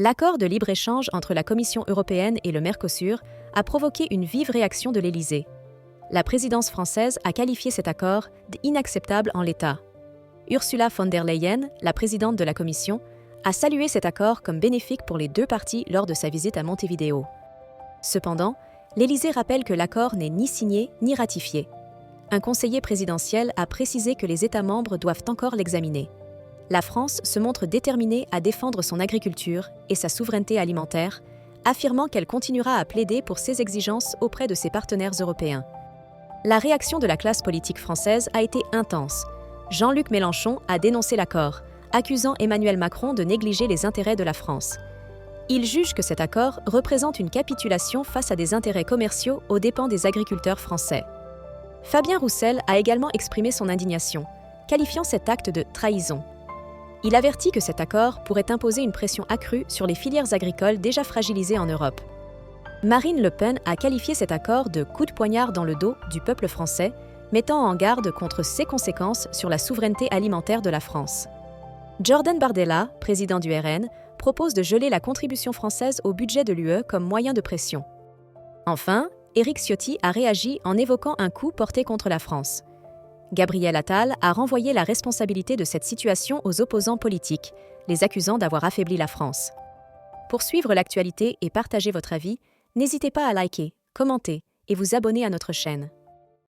L'accord de libre-échange entre la Commission européenne et le Mercosur a provoqué une vive réaction de l'Élysée. La présidence française a qualifié cet accord d'inacceptable en l'état. Ursula von der Leyen, la présidente de la Commission, a salué cet accord comme bénéfique pour les deux parties lors de sa visite à Montevideo. Cependant, l'Élysée rappelle que l'accord n'est ni signé ni ratifié. Un conseiller présidentiel a précisé que les États membres doivent encore l'examiner. La France se montre déterminée à défendre son agriculture et sa souveraineté alimentaire, affirmant qu'elle continuera à plaider pour ces exigences auprès de ses partenaires européens. La réaction de la classe politique française a été intense. Jean-Luc Mélenchon a dénoncé l'accord, accusant Emmanuel Macron de négliger les intérêts de la France. Il juge que cet accord représente une capitulation face à des intérêts commerciaux aux dépens des agriculteurs français. Fabien Roussel a également exprimé son indignation, qualifiant cet acte de trahison. Il avertit que cet accord pourrait imposer une pression accrue sur les filières agricoles déjà fragilisées en Europe. Marine Le Pen a qualifié cet accord de coup de poignard dans le dos du peuple français, mettant en garde contre ses conséquences sur la souveraineté alimentaire de la France. Jordan Bardella, président du RN, propose de geler la contribution française au budget de l'UE comme moyen de pression. Enfin, Éric Ciotti a réagi en évoquant un coup porté contre la France. Gabriel Attal a renvoyé la responsabilité de cette situation aux opposants politiques, les accusant d'avoir affaibli la France. Pour suivre l'actualité et partager votre avis, n'hésitez pas à liker, commenter et vous abonner à notre chaîne.